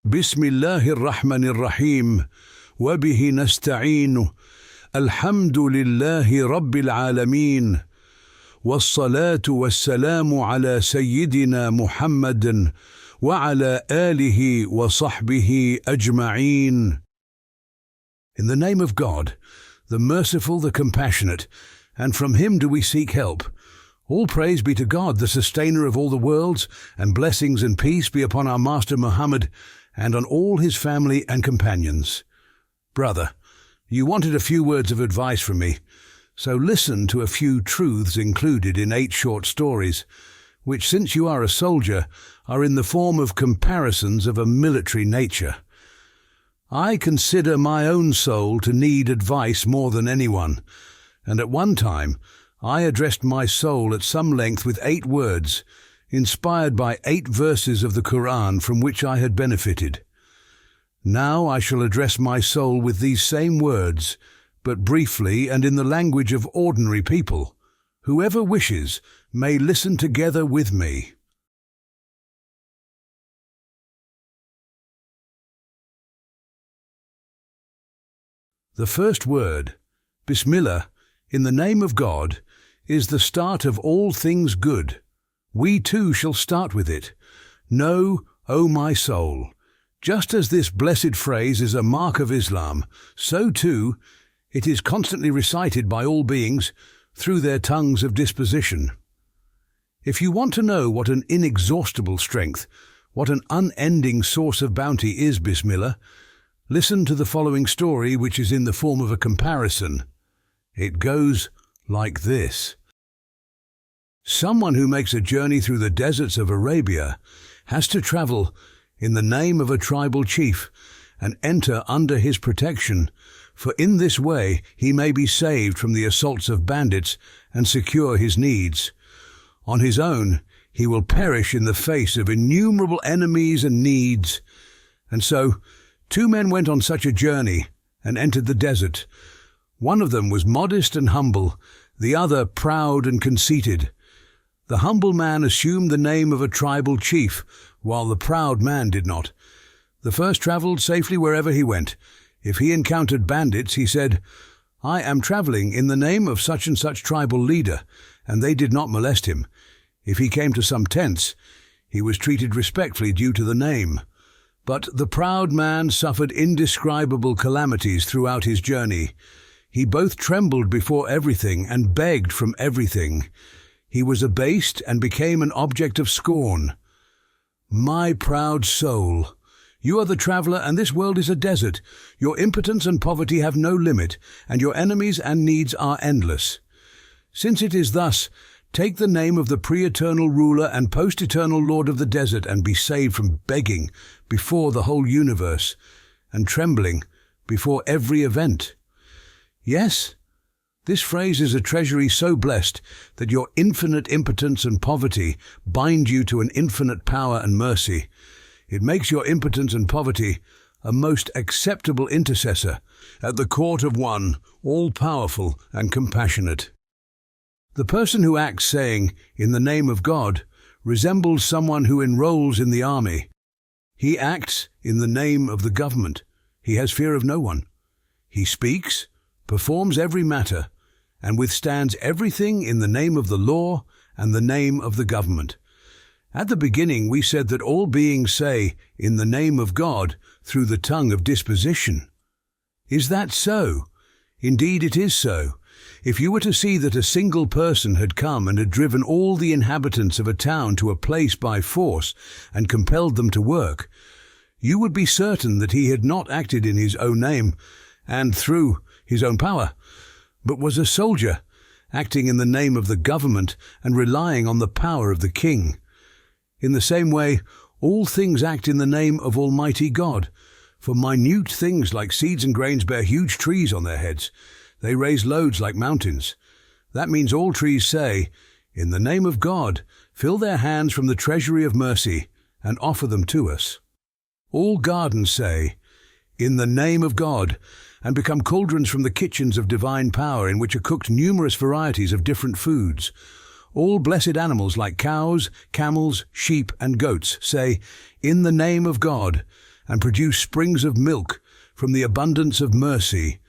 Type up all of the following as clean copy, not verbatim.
Bismillahir Rahmanir Rahim. Wa bihi nasta'inu. Alhamdulillahi Rabbil Alameen. Wassalatu wassalamu ala Sayyidina Muhammadin wa ala alihi wa sahbihi ajma'een. In the name of God, the Merciful, the Compassionate, and from Him do we seek help. All praise be to God, the Sustainer of all the worlds, and blessings and peace be upon our Master Muhammad and on all his family and companions. Brother, you wanted a few words of advice from me, so listen to a few truths included in 8 short stories, which, since you are a soldier, are in the form of comparisons of a military nature. I consider my own soul to need advice more than anyone, and at one time I addressed my soul at some length with 8 words, inspired by 8 verses of the Qur'an from which I had benefited. Now I shall address my soul with these same words, but briefly and in the language of ordinary people. Whoever wishes may listen together with me. The first word, Bismillah, in the name of God, is the start of all things good. We too shall start with it. Know, O my soul, just as this blessed phrase is a mark of Islam, so too it is constantly recited by all beings through their tongues of disposition. If you want to know what an inexhaustible strength, what an unending source of bounty is Bismillah, listen to the following story, which is in the form of a comparison. It goes like this. Someone who makes a journey through the deserts of Arabia has to travel in the name of a tribal chief and enter under his protection, for in this way he may be saved from the assaults of bandits and secure his needs. On his own, he will perish in the face of innumerable enemies and needs. And so 2 men went on such a journey and entered the desert. One of them was modest and humble, the other proud and conceited. The humble man assumed the name of a tribal chief, while the proud man did not. The first travelled safely wherever he went. If he encountered bandits, he said, "I am travelling in the name of such and such tribal leader," and they did not molest him. If he came to some tents, he was treated respectfully due to the name. But the proud man suffered indescribable calamities throughout his journey. He both trembled before everything and begged from everything. He was abased and became an object of scorn. My proud soul, you are the traveller, and this world is a desert. Your impotence and poverty have no limit, and your enemies and needs are endless. Since it is thus, take the name of the pre-eternal ruler and post-eternal lord of the desert and be saved from begging before the whole universe and trembling before every event. Yes, this phrase is a treasury so blessed that your infinite impotence and poverty bind you to an infinite power and mercy. It makes your impotence and poverty a most acceptable intercessor at the court of one all-powerful and compassionate. The person who acts saying, "In the name of God," resembles someone who enrolls in the army. He acts in the name of the government. He has fear of no one. He speaks, performs every matter, and withstands everything in the name of the law and the name of the government. At the beginning we said that all beings say, "In the name of God," through the tongue of disposition. Is that so? Indeed it is so. If you were to see that a single person had come and had driven all the inhabitants of a town to a place by force and compelled them to work, you would be certain that he had not acted in his own name and through his own power, but was a soldier, acting in the name of the government and relying on the power of the king. In the same way, all things act in the name of Almighty God, for minute things like seeds and grains bear huge trees on their heads. They raise loads like mountains. That means all trees say, "In the name of God, fill their hands from the treasury of mercy and offer them to us." All gardens say, "In the name of God," and become cauldrons from the kitchens of divine power in which are cooked numerous varieties of different foods. All blessed animals like cows, camels, sheep, and goats say, "In the name of God," and produce springs of milk from the abundance of mercy,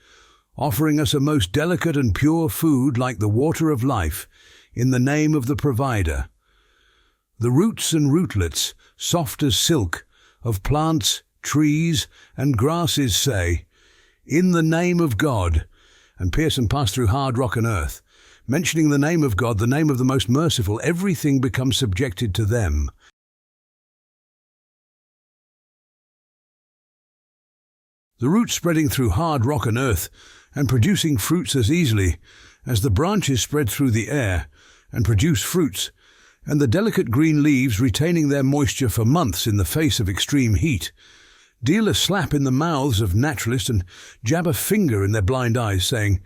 offering us a most delicate and pure food like the water of life, in the name of the Provider. The roots and rootlets, soft as silk, of plants, trees, and grasses say, in the name of God, and pierce and pass through hard rock and earth. Mentioning the name of God, the name of the most merciful, everything becomes subjected to them. The roots spreading through hard rock and earth, and producing fruits as easily as the branches spread through the air and produce fruits, and the delicate green leaves retaining their moisture for months in the face of extreme heat. Deal a slap in the mouths of naturalists and jab a finger in their blind eyes, saying,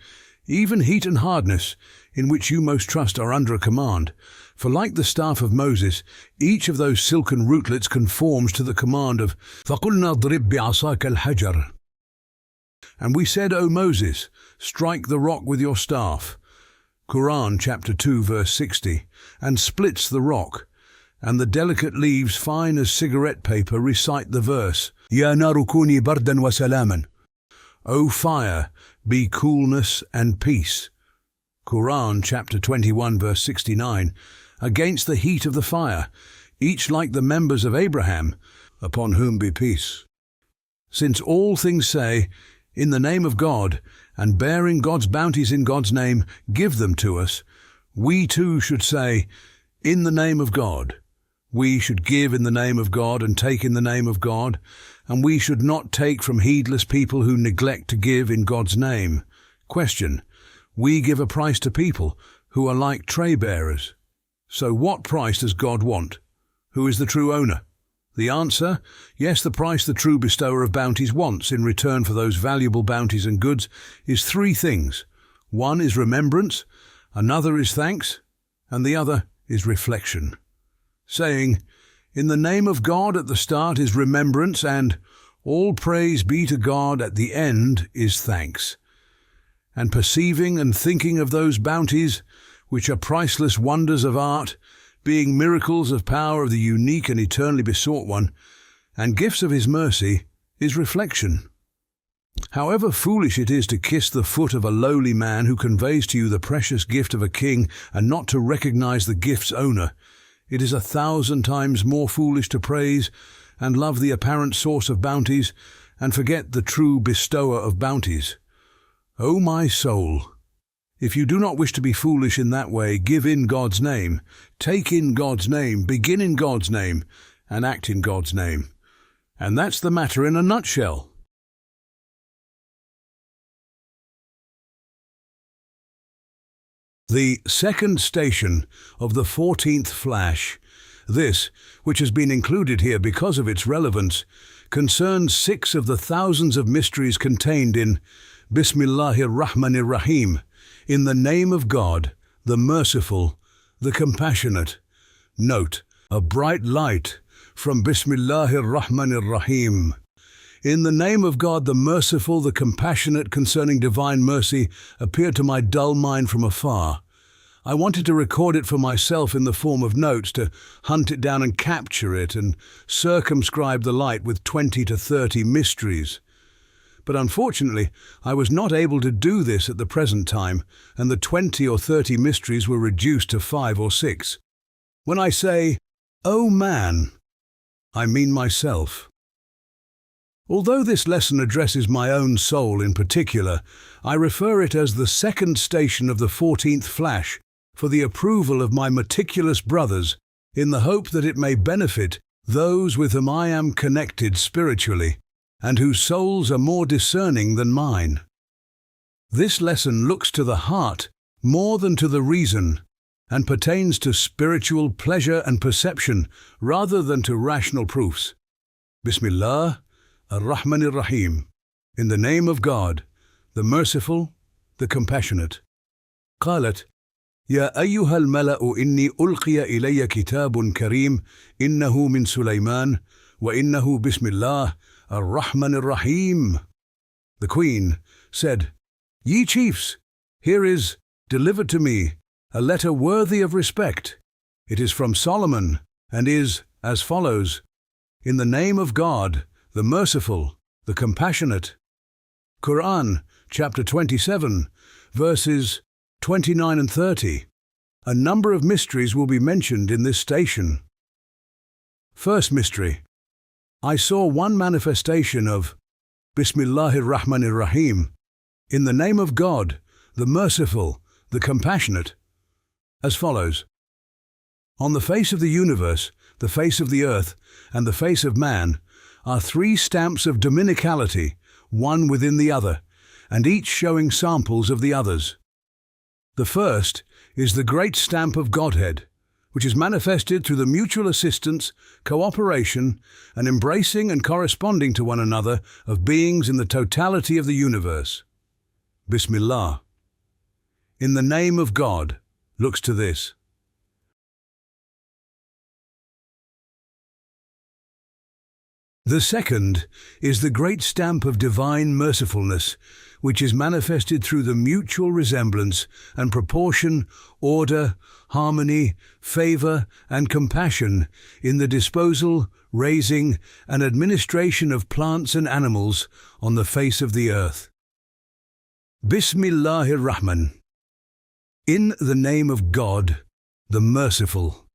even heat and hardness, in which you most trust, are under a command. For like the staff of Moses, each of those silken rootlets conforms to the command of فَقُلْنَا اضْرِبْ بِعَصَاكَ الْحَجَرَ. And we said, O Moses, strike the rock with your staff. Qur'an chapter 2 verse 60, and splits the rock, and the delicate leaves fine as cigarette paper recite the verse, Ya naru kuni bardan wa salaman. O fire, be coolness and peace. Qur'an chapter 21 verse 69, against the heat of the fire, each like the members of Abraham, upon whom be peace. Since all things say, in the name of God, and bearing God's bounties in God's name, give them to us, we too should say, in the name of God. We should give in the name of God and take in the name of God, and we should not take from heedless people who neglect to give in God's name. Question: we give a price to people who are like tray bearers. So what price does God want? Who is the true owner? The answer: yes, the price the true bestower of bounties wants in return for those valuable bounties and goods is three things. One is remembrance, another is thanks, and the other is reflection. Saying, in the name of God at the start is remembrance, and all praise be to God at the end is thanks. And perceiving and thinking of those bounties, which are priceless wonders of art, being miracles of power of the unique and eternally besought one, and gifts of his mercy, is reflection. However foolish it is to kiss the foot of a lowly man who conveys to you the precious gift of a king and not to recognize the gift's owner, it is 1,000 times more foolish to praise and love the apparent source of bounties and forget the true bestower of bounties. O my soul, if you do not wish to be foolish in that way, give in God's name, take in God's name, begin in God's name, and act in God's name. And that's the matter in a nutshell. The second station of the 14th flash, this, which has been included here because of its relevance, concerns 6 of the thousands of mysteries contained in Bismillahir-Rahmanir-Rahim, in the name of God, the Merciful, the Compassionate. Note, a bright light from Bismillahir-Rahmanir-Rahim. In the name of God, the Merciful, the Compassionate, concerning divine mercy, appeared to my dull mind from afar. I wanted to record it for myself in the form of notes, to hunt it down and capture it and circumscribe the light with 20 to 30 mysteries. But unfortunately, I was not able to do this at the present time, and the 20 or 30 mysteries were reduced to 5 or 6. When I say, "Oh man," I mean myself. Although this lesson addresses my own soul in particular, I refer it as the second station of the 14th flash for the approval of my meticulous brothers, in the hope that it may benefit those with whom I am connected spiritually, and whose souls are more discerning than mine. This lesson looks to the heart more than to the reason, and pertains to spiritual pleasure and perception rather than to rational proofs. Bismillah ar-Rahman-ir-Rahim. In the name of God, the Merciful, the Compassionate. قالت: يا أيها الملأ إني ألقي إلي كتاب كريم إنه من سليمان وإنه بسم الله الرحمن الرحيم. The Queen said, Ye chiefs, here is, delivered to me, a letter worthy of respect. It is from Solomon, and is as follows: In the name of God, the Merciful, the Compassionate. Qur'an, chapter 27, verses 29 and 30. A number of mysteries will be mentioned in this station. First mystery. I saw one manifestation of Bismillahir-Rahmanir-Rahim, in the name of God, the Merciful, the Compassionate, as follows. On the face of the universe, the face of the earth, and the face of man are three stamps of dominicality, one within the other, and each showing samples of the others. The first is the great stamp of Godhead, which is manifested through the mutual assistance, cooperation, and embracing and corresponding to one another of beings in the totality of the universe. Bismillah. In the name of God, looks to this. The second is the great stamp of divine mercifulness, which is manifested through the mutual resemblance and proportion, order, harmony, favor, and compassion in the disposal, raising, and administration of plants and animals on the face of the earth. Bismillahir-Rahman. In the name of God, the Merciful,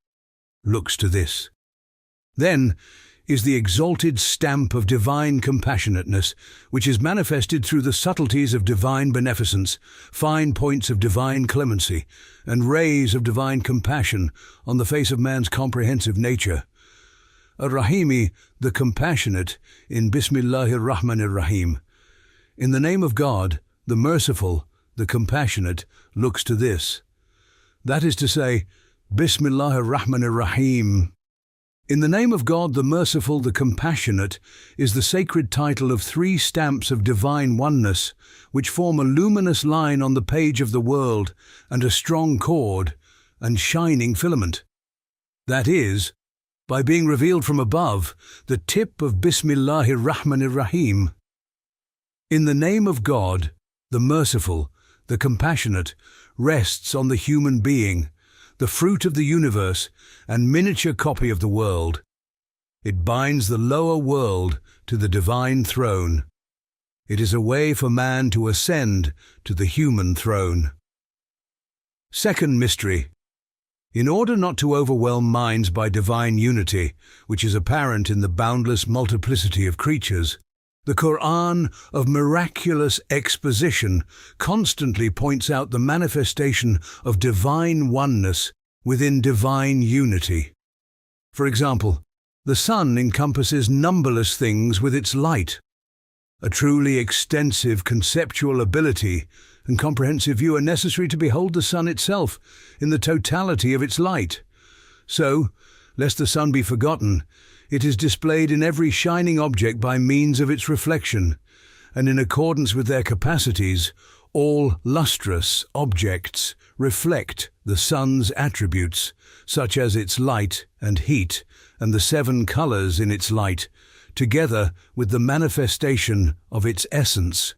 looks to this. Then is the exalted stamp of divine compassionateness, which is manifested through the subtleties of divine beneficence, fine points of divine clemency, and rays of divine compassion on the face of man's comprehensive nature. Ar-Rahimi, the Compassionate, in Bismillahir-Rahmanir-Rahim. In the name of God, the Merciful, the Compassionate, looks to this. That is to say, Bismillahir-Rahmanir-Rahim. In the name of God, the Merciful, the Compassionate, is the sacred title of three stamps of divine oneness, which form a luminous line on the page of the world and a strong cord and shining filament. That is, by being revealed from above, the tip of Bismillahir-Rahmanir-Rahim. In the name of God, the Merciful, the Compassionate, rests on the human being, the fruit of the universe and miniature copy of the world. It binds the lower world to the divine throne. It is a way for man to ascend to the human throne. Second mystery. In order not to overwhelm minds by divine unity, which is apparent in the boundless multiplicity of creatures, the Qur'an of miraculous exposition constantly points out the manifestation of divine oneness within divine unity. For example, the sun encompasses numberless things with its light. A truly extensive conceptual ability and comprehensive view are necessary to behold the sun itself in the totality of its light. So, lest the sun be forgotten, it is displayed in every shining object by means of its reflection, and in accordance with their capacities, all lustrous objects reflect the sun's attributes, such as its light and heat, and the 7 colors in its light, together with the manifestation of its essence.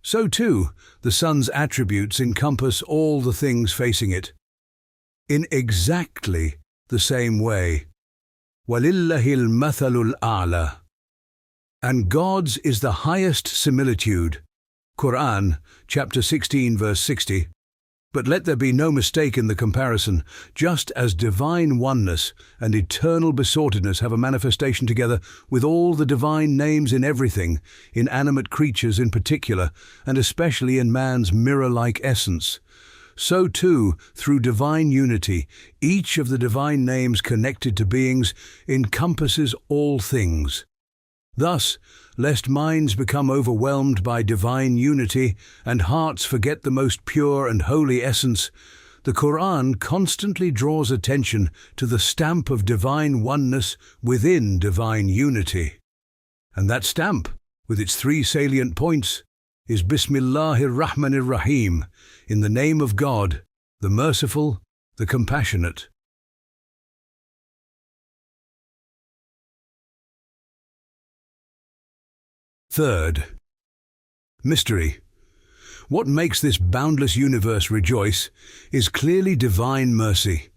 So too, the sun's attributes encompass all the things facing it. In exactly the same way, وَلِلَّهِ الْمَثَلُ الْأَعْلَى. And God's is the highest similitude. Qur'an, chapter 16, verse 60. But let there be no mistake in the comparison. Just as divine oneness and eternal besortedness have a manifestation together with all the divine names in everything, in animate creatures in particular, and especially in man's mirror-like essence, so too, through divine unity, each of the divine names connected to beings encompasses all things. Thus, lest minds become overwhelmed by divine unity and hearts forget the most pure and holy essence, the Qur'an constantly draws attention to the stamp of divine oneness within divine unity. And that stamp, with its 3 salient points, is Bismillahir-Rahmanir-Rahim, in the name of God, the Merciful, the Compassionate. Third mystery. What makes this boundless universe rejoice is clearly divine mercy.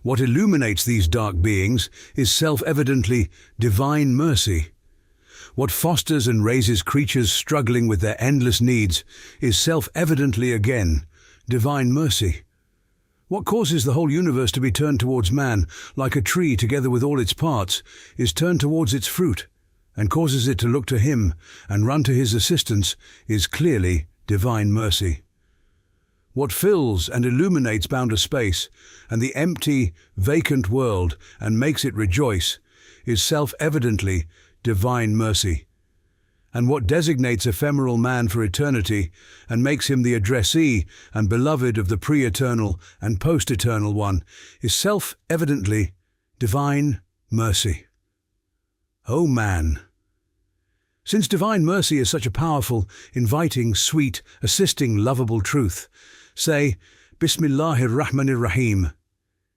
What illuminates these dark beings is self-evidently divine mercy. What fosters and raises creatures struggling with their endless needs is self-evidently again divine mercy. What causes the whole universe to be turned towards man, like a tree together with all its parts, is turned towards its fruit, and causes it to look to him and run to his assistance, is clearly divine mercy. What fills and illuminates boundless space and the empty, vacant world and makes it rejoice is self-evidently divine mercy. And what designates ephemeral man for eternity and makes him the addressee and beloved of the pre-eternal and post-eternal one is self-evidently divine mercy. O man! Since divine mercy is such a powerful, inviting, sweet, assisting, lovable truth, say, Bismillahir-Rahmanir-Rahim.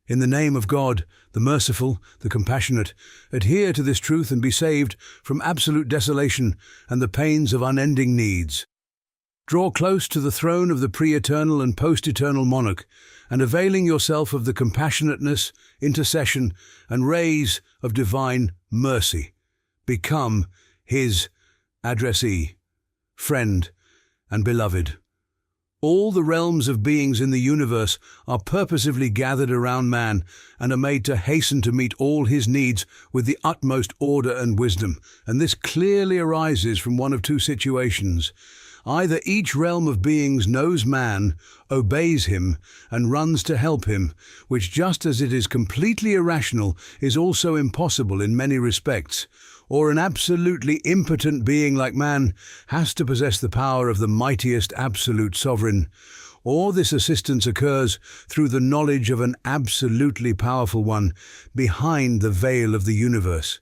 In the name of God, the Merciful, the Compassionate, adhere to this truth and be saved from absolute desolation and the pains of unending needs. Draw close to the throne of the pre-eternal and post-eternal monarch, and availing yourself of the compassionateness, intercession, and rays of divine mercy, become his addressee, friend, and beloved. All the realms of beings in the universe are purposively gathered around man and are made to hasten to meet all his needs with the utmost order and wisdom, and this clearly arises from one of two situations. Either each realm of beings knows man, obeys him, and runs to help him, which just as it is completely irrational, is also impossible in many respects, or an absolutely impotent being like man has to possess the power of the mightiest absolute sovereign, or this assistance occurs through the knowledge of an absolutely powerful one behind the veil of the universe.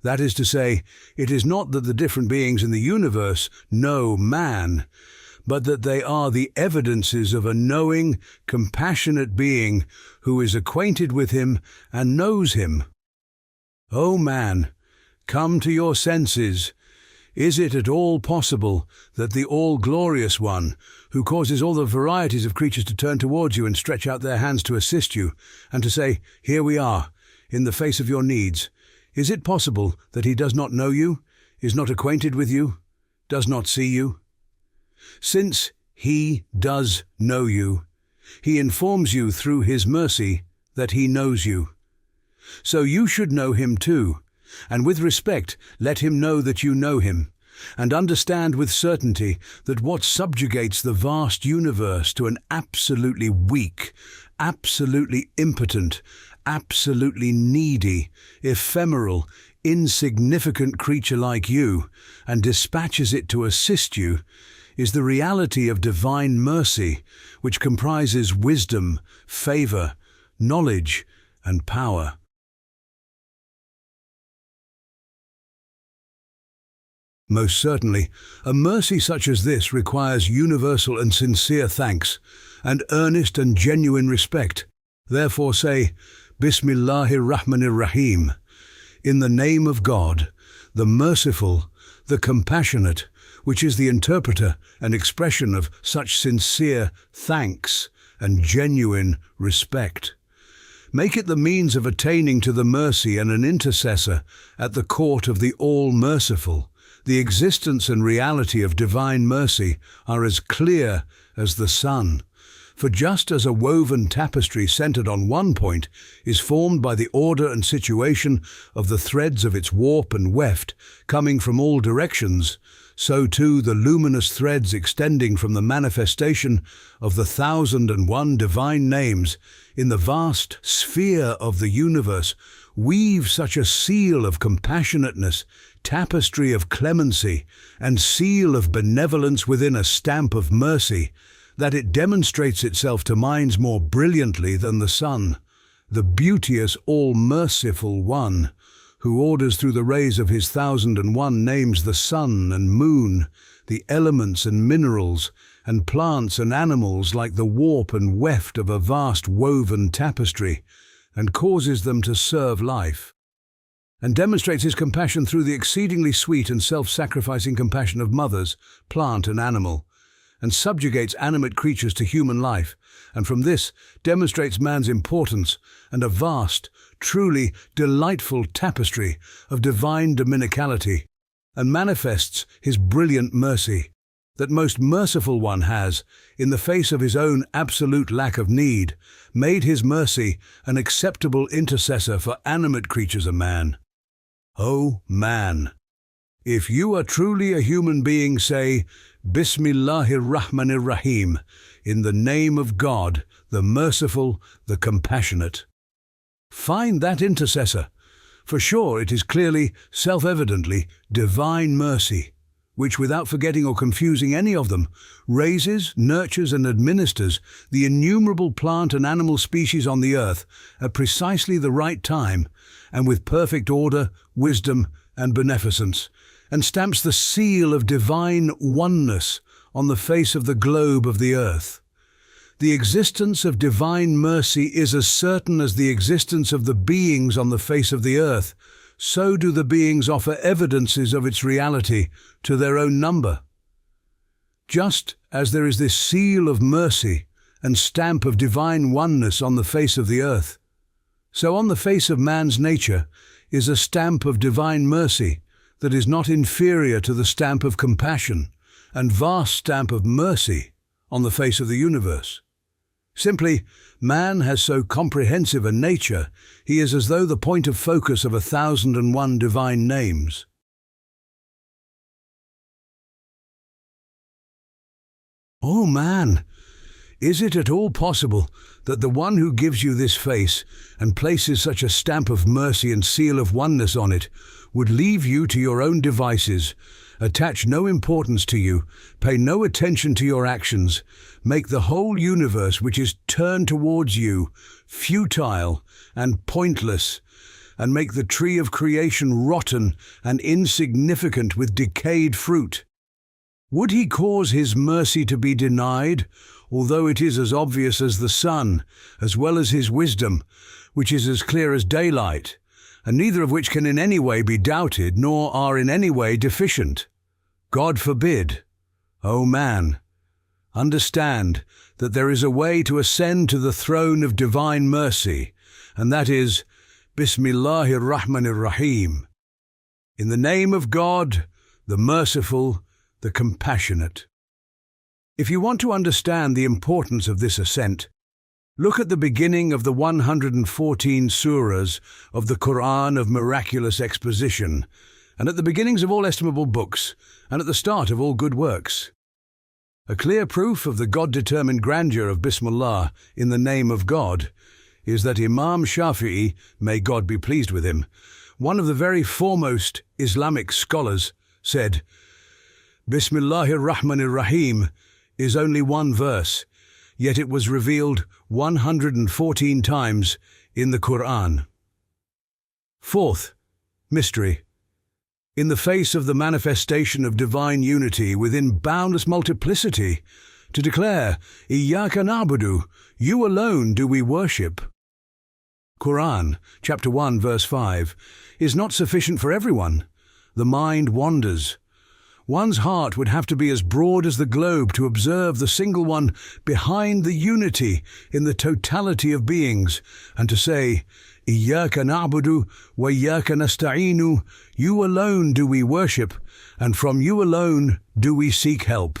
That is to say, it is not that the different beings in the universe know man, but that they are the evidences of a knowing, compassionate being who is acquainted with him and knows him. O man, come to your senses. Is it at all possible that the all-glorious one, who causes all the varieties of creatures to turn towards you and stretch out their hands to assist you, and to say, "Here we are, in the face of your needs," is it possible that he does not know you, is not acquainted with you, does not see you? Since he does know you, he informs you through his mercy that he knows you. So you should know him too, and with respect let him know that you know him, and understand with certainty that what subjugates the vast universe to an absolutely weak, absolutely impotent, absolutely needy, ephemeral, insignificant creature like you, and dispatches it to assist you, is the reality of divine mercy, which comprises wisdom, favor, knowledge, and power. Most certainly, a mercy such as this requires universal and sincere thanks, and earnest and genuine respect. Therefore say, Bismillahir-Rahmanir-Rahim. In the name of God, the Merciful, the Compassionate, which is the interpreter and expression of such sincere thanks and genuine respect. Make it the means of attaining to the mercy and an intercessor at the court of the All-Merciful. The existence and reality of divine mercy are as clear as the sun. For just as a woven tapestry centered on one point is formed by the order and situation of the threads of its warp and weft coming from all directions, so too the luminous threads extending from the manifestation of the 1,001 divine names in the vast sphere of the universe weave such a seal of compassionateness, tapestry of clemency, and seal of benevolence within a stamp of mercy, that it demonstrates itself to minds more brilliantly than the sun, the beauteous all-merciful one, who orders through the rays of his 1,001 names the sun and moon, the elements and minerals, and plants and animals like the warp and weft of a vast woven tapestry, and causes them to serve life, and demonstrates his compassion through the exceedingly sweet and self-sacrificing compassion of mothers, plant and animal, and subjugates animate creatures to human life, and from this demonstrates man's importance and a vast, truly delightful tapestry of divine dominicality, and manifests his brilliant mercy. That most merciful one has, in the face of his own absolute lack of need, made his mercy an acceptable intercessor for animate creatures of man. O man, if you are truly a human being, say, Bismillahir-Rahmanir-Rahim, in the name of God, the Merciful, the Compassionate. Find that intercessor. For sure it is clearly, self-evidently, divine mercy, which, without forgetting or confusing any of them, raises, nurtures and administers the innumerable plant and animal species on the earth at precisely the right time and with perfect order, wisdom and beneficence, and stamps the seal of divine oneness on the face of the globe of the earth. The existence of divine mercy is as certain as the existence of the beings on the face of the earth. So do the beings offer evidences of its reality to their own number. Just as there is this seal of mercy and stamp of divine oneness on the face of the earth, so on the face of man's nature is a stamp of divine mercy that is not inferior to the stamp of compassion and vast stamp of mercy on the face of the universe. Simply, man has so comprehensive a nature, he is as though the point of focus of 1,001 divine names. O man, is it at all possible that the one who gives you this face and places such a stamp of mercy and seal of oneness on it would leave you to your own devices, attach no importance to you, pay no attention to your actions, make the whole universe which is turned towards you futile and pointless, and make the tree of creation rotten and insignificant with decayed fruit? Would he cause his mercy to be denied, although it is as obvious as the sun, as well as his wisdom, which is as clear as daylight, and neither of which can in any way be doubted, nor are in any way deficient? God forbid. O man, understand that there is a way to ascend to the throne of divine mercy, and that is Bismillahir-Rahmanir-Rahim. In the name of God, the Merciful, the Compassionate. If you want to understand the importance of this ascent, look at the beginning of the 114 surahs of the Qur'an of miraculous exposition, and at the beginnings of all estimable books, and at the start of all good works. A clear proof of the God-determined grandeur of Bismillah in the name of God is that Imam Shafi'i, may God be pleased with him, one of the very foremost Islamic scholars, said, Bismillahir-Rahmanir-Rahim is only one verse, yet it was revealed 114 times in the Qur'an. Fourth, mystery. In the face of the manifestation of divine unity within boundless multiplicity, to declare, Iyyaka na'budu, you alone do we worship. Qur'an, chapter 1, verse 5, is not sufficient for everyone. The mind wanders. One's heart would have to be as broad as the globe to observe the single one behind the unity in the totality of beings, and to say, Iyyaka na'budu wa iyyaka nasta'inu, you alone do we worship, and from you alone do we seek help.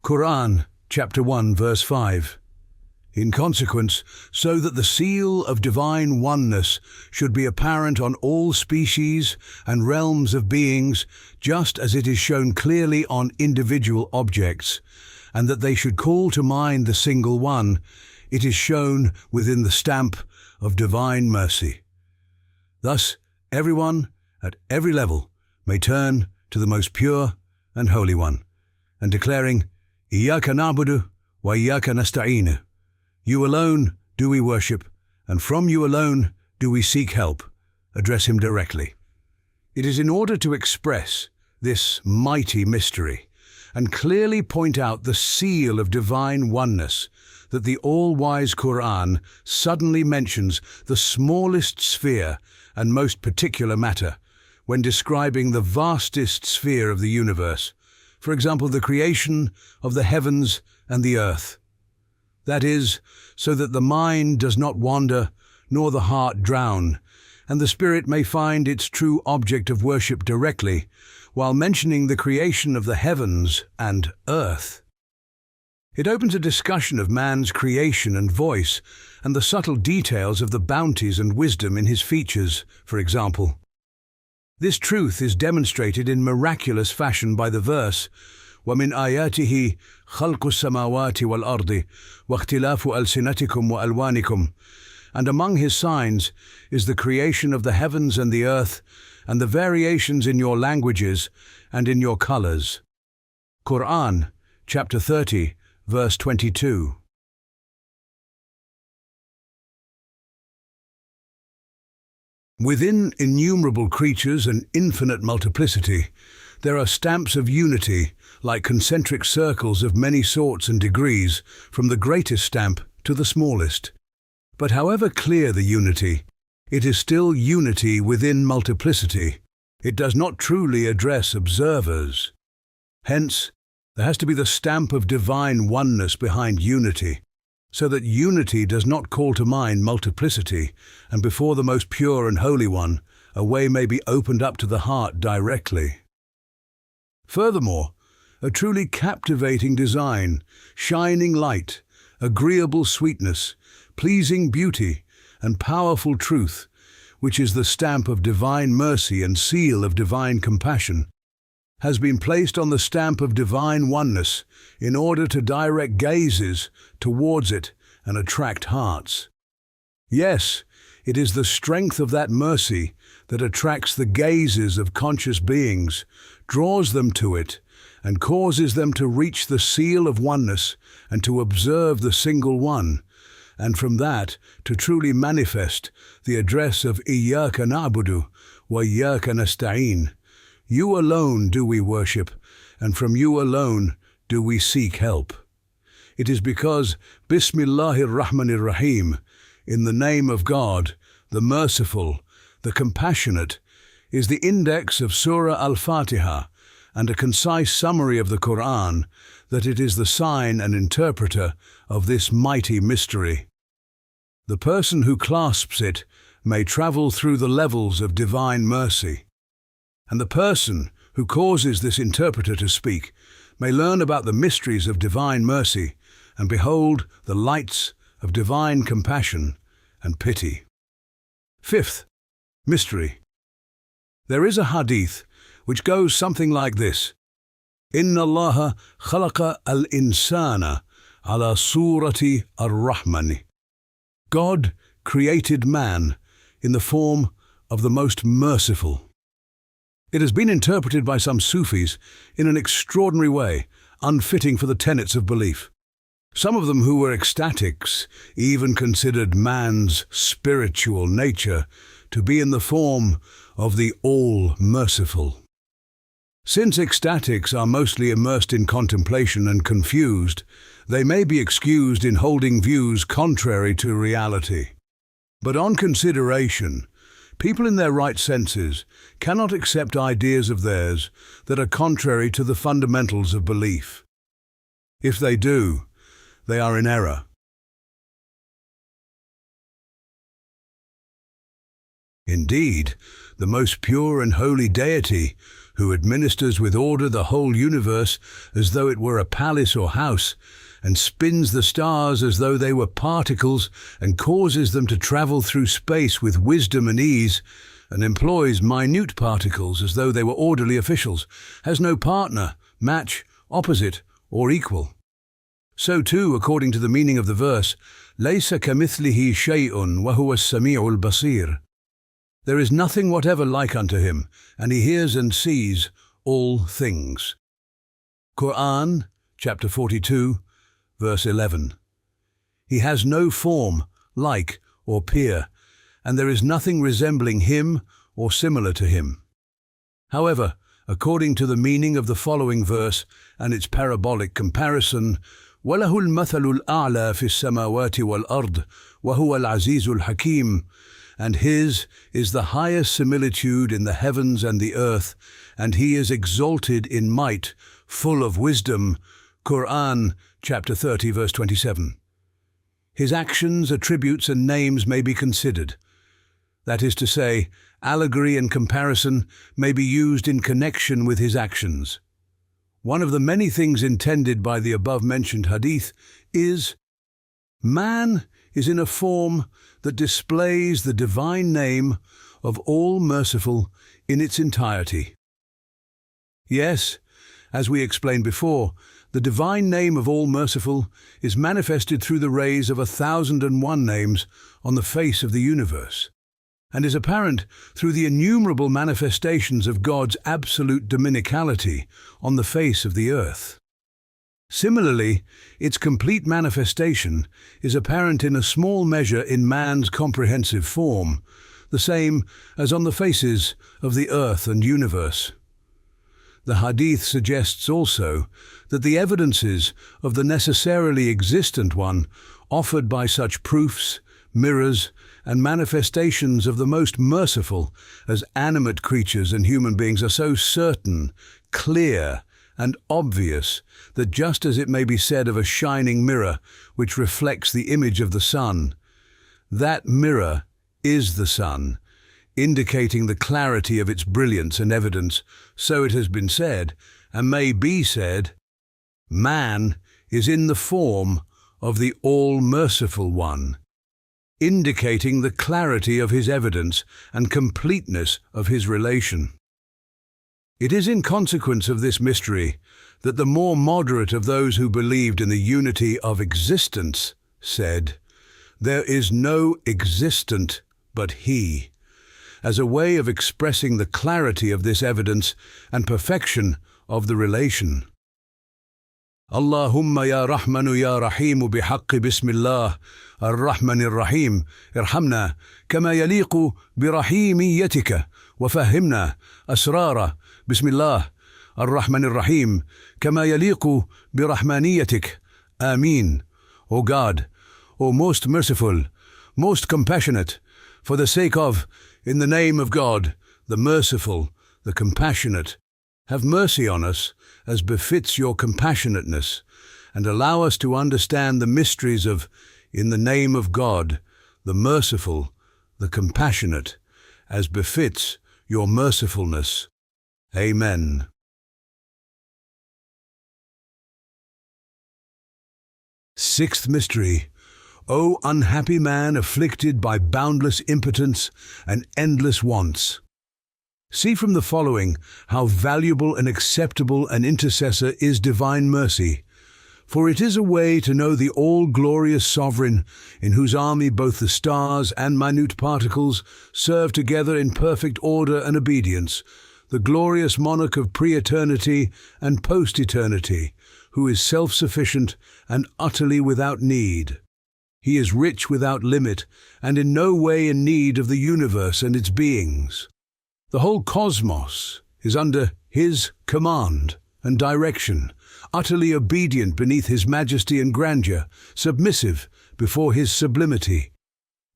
Qur'an, chapter 1, verse 5. In consequence, so that the seal of divine oneness should be apparent on all species and realms of beings, just as it is shown clearly on individual objects, and that they should call to mind the single one, it is shown within the stamp of divine mercy. Thus, everyone, at every level, may turn to the most pure and holy one, and declaring, Iyyaka na'budu wa iyyaka nasta'inu, you alone do we worship, and from you alone do we seek help, address him directly. It is in order to express this mighty mystery and clearly point out the seal of divine oneness that the all-wise Qur'an suddenly mentions the smallest sphere and most particular matter when describing the vastest sphere of the universe, for example, the creation of the heavens and the earth. That is, so that the mind does not wander, nor the heart drown, and the spirit may find its true object of worship directly, while mentioning the creation of the heavens and earth. It opens a discussion of man's creation and voice, and the subtle details of the bounties and wisdom in his features, for example. This truth is demonstrated in miraculous fashion by the verse, وَمِنْ آيَاتِهِ خَلْقُ السَّمَاوَاتِ وَالْأَرْضِ وَاخْتِلَافُ أَلْسِنَتِكُمْ وَأَلْوَانِكُمْ. And among his signs is the creation of the heavens and the earth, and the variations in your languages and in your colors. Qur'an, chapter 30, verse 22. Within innumerable creatures and infinite multiplicity, there are stamps of unity, like concentric circles of many sorts and degrees, from the greatest stamp to the smallest. But however clear the unity, it is still unity within multiplicity. It does not truly address observers. Hence, there has to be the stamp of divine oneness behind unity, so that unity does not call to mind multiplicity, and before the most pure and holy one, a way may be opened up to the heart directly. Furthermore, a truly captivating design, shining light, agreeable sweetness, pleasing beauty, and powerful truth, which is the stamp of divine mercy and seal of divine compassion, has been placed on the stamp of divine oneness in order to direct gazes towards it and attract hearts. Yes, it is the strength of that mercy that attracts the gazes of conscious beings, draws them to it, and causes them to reach the seal of oneness and to observe the single one, and from that to truly manifest the address of Iyyaka na'budu wa Iyyaka nasta'in. You alone do we worship, and from you alone do we seek help. It is because Bismillahir-Rahmanir-Rahim, in the name of God, the Merciful, the Compassionate, is the index of Surah Al-Fatiha and a concise summary of the Qur'an, that it is the sign and interpreter of this mighty mystery. The person who clasps it may travel through the levels of divine mercy, and the person who causes this interpreter to speak may learn about the mysteries of divine mercy and behold the lights of divine compassion and pity. Fifth, mystery. There is a hadith which goes something like this: Inna Allaha khalaqa al-insana ala surati ar-Rahmani. God created man in the form of the most merciful. It has been interpreted by some Sufis in an extraordinary way, unfitting for the tenets of belief. Some of them who were ecstatics even considered man's spiritual nature to be in the form of the All-Merciful. Since ecstatics are mostly immersed in contemplation and confused, they may be excused in holding views contrary to reality. But on consideration, people in their right senses cannot accept ideas of theirs that are contrary to the fundamentals of belief. If they do, they are in error. Indeed, the most pure and holy deity, who administers with order the whole universe as though it were a palace or house, and spins the stars as though they were particles, and causes them to travel through space with wisdom and ease, and employs minute particles as though they were orderly officials, has no partner, match, opposite, or equal. So too, according to the meaning of the verse, لَيْسَ كَمِثْلِهِ شَيْءٌ وَهُوَ السَّمِيعُ الْبَصِيرُ. There is nothing whatever like unto him, and he hears and sees all things. Qur'an, chapter 42, verse 11. He has no form, like, or peer, and there is nothing resembling him or similar to him. However, according to the meaning of the following verse and its parabolic comparison, وَلَهُ الْمَثَلُ الْأَعْلَى فِي السَّمَاوَاتِ وَالْأَرْضِ وَهُوَ الْعَزِيزُ الْحَكِيمُ. And his is the highest similitude in the heavens and the earth, and he is exalted in might, full of wisdom. Qur'an, chapter 30, verse 27. His actions, attributes, and names may be considered. That is to say, allegory and comparison may be used in connection with his actions. One of the many things intended by the above-mentioned hadith is, man is in a form that displays the divine name of All Merciful in its entirety. Yes, as we explained before, the divine name of All Merciful is manifested through the rays of 1,001 names on the face of the universe, and is apparent through the innumerable manifestations of God's absolute dominicality on the face of the earth. Similarly, its complete manifestation is apparent in a small measure in man's comprehensive form, the same as on the faces of the earth and universe. The hadith suggests also that the evidences of the necessarily existent one offered by such proofs, mirrors, and manifestations of the most merciful as animate creatures and human beings are so certain, clear, and obvious that just as it may be said of a shining mirror which reflects the image of the sun, that mirror is the sun, indicating the clarity of its brilliance and evidence, so it has been said, and may be said, man is in the form of the All-Merciful One, indicating the clarity of his evidence and completeness of his relation. It is in consequence of this mystery that the more moderate of those who believed in the unity of existence said, "There is no existent but He," as a way of expressing the clarity of this evidence and perfection of the relation. Allahumma ya Rahmanu ya Rahimu bihaqqi Bismillah ar-Rahman ar-Rahim irhamna kama yaliqu birahimiyatika wa fahimna asrara Bismillah ar-Rahman ar-Rahim kama yaliqu birahmaniyatik. Ameen. O God, O most merciful, most compassionate, for the sake of, in the name of God, the merciful, the compassionate, have mercy on us as befits your compassionateness, and allow us to understand the mysteries of, in the name of God, the merciful, the compassionate, as befits your mercifulness. Amen. Sixth mystery. O unhappy man afflicted by boundless impotence and endless wants. See from the following how valuable and acceptable an intercessor is divine mercy, for it is a way to know the all-glorious sovereign in whose army both the stars and minute particles serve together in perfect order and obedience, the glorious monarch of pre-eternity and post-eternity, who is self-sufficient and utterly without need. He is rich without limit and in no way in need of the universe and its beings. The whole cosmos is under His command and direction, utterly obedient beneath His majesty and grandeur, submissive before His sublimity.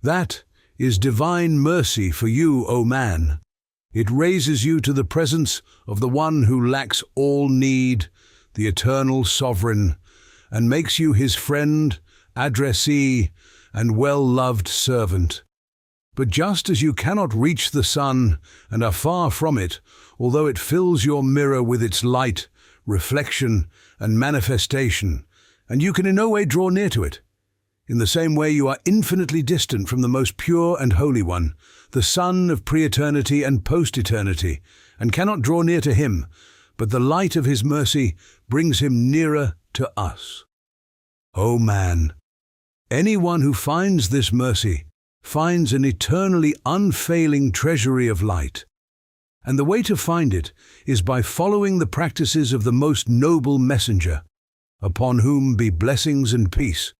That is divine mercy for you, O man. It raises you to the presence of the one who lacks all need, the eternal sovereign, and makes you His friend, addressee, and well-loved servant. But just as you cannot reach the sun and are far from it, although it fills your mirror with its light, reflection, and manifestation, and you can in no way draw near to it, in the same way you are infinitely distant from the most pure and holy one, the Son of pre-eternity and post-eternity, and cannot draw near to Him, but the light of His mercy brings Him nearer to us. O man, anyone who finds this mercy finds an eternally unfailing treasury of light. And the way to find it is by following the practices of the most noble messenger, upon whom be blessings and peace,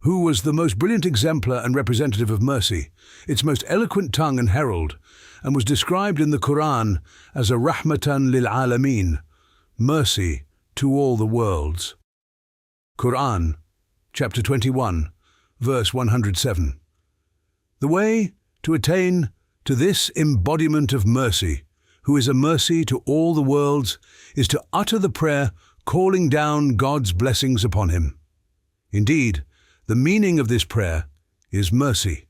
who was the most brilliant exemplar and representative of mercy, its most eloquent tongue and herald, and was described in the Qur'an as a rahmatan lil alameen, mercy to all the worlds. Qur'an, chapter 21, verse 107. The way to attain to this embodiment of mercy, who is a mercy to all the worlds, is to utter the prayer calling down God's blessings upon him. Indeed, the meaning of this prayer is mercy.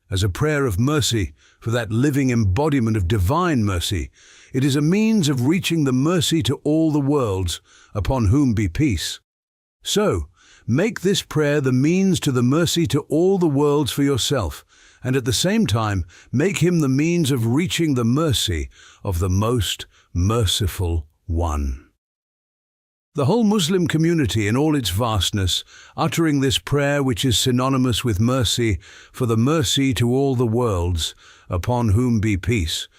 as a prayer of mercy for that living embodiment of divine mercy. It is a means of reaching the mercy to all the worlds, upon whom be peace. So, make this prayer the means to the mercy to all the worlds for yourself, and at the same time make him the means of reaching the mercy of the most merciful one. The whole Muslim community in all its vastness, uttering this prayer which is synonymous with mercy for the mercy to all the worlds, upon whom be peace,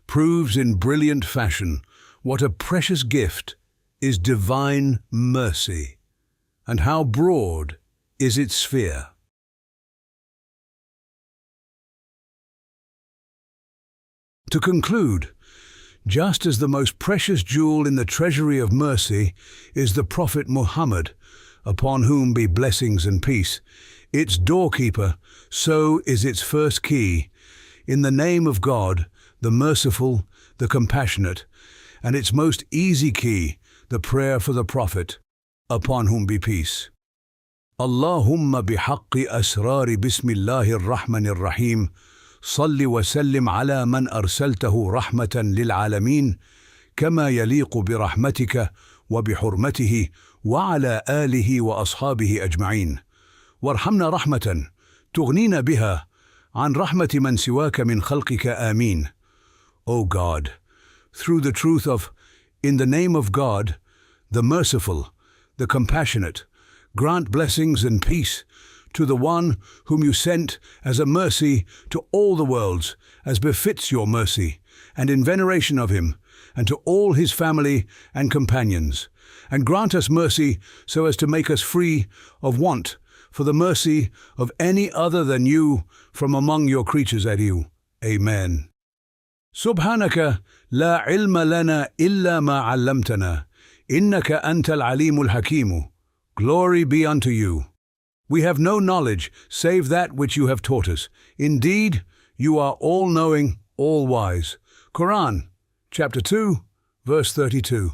proves in brilliant fashion what a precious gift is divine mercy, and how broad is its sphere. To conclude, just as the most precious jewel in the treasury of mercy is the Prophet Muhammad, upon whom be blessings and peace, its doorkeeper, so is its first key, in the name of God, the Merciful, the Compassionate, and its most easy key, the prayer for the Prophet, upon whom be peace. Allahumma bihaqqi asrari bismillahir rahmanir rahim. صل وسلم على من أرسلته رحمة للعالمين كما يليق برحمتك وبحرمته وعلى آله وأصحابه أجمعين وارحمنا رحمة تغنينا بها عن رحمة من سواك من خلقك آمين. O God, through the truth of, in the name of God, the Merciful, the Compassionate, grant blessings and peace to the one whom you sent as a mercy to all the worlds, as befits your mercy, and in veneration of him, and to all his family and companions. And grant us mercy so as to make us free of want for the mercy of any other than you from among your creatures at you. Amen. Subhanaka la ilma lana illa ma 'allamtana, innaka antal alimul hakimu. Glory be unto you. We have no knowledge save that which you have taught us. Indeed, you are all-knowing, all-wise. Qur'an, chapter 2, verse 32.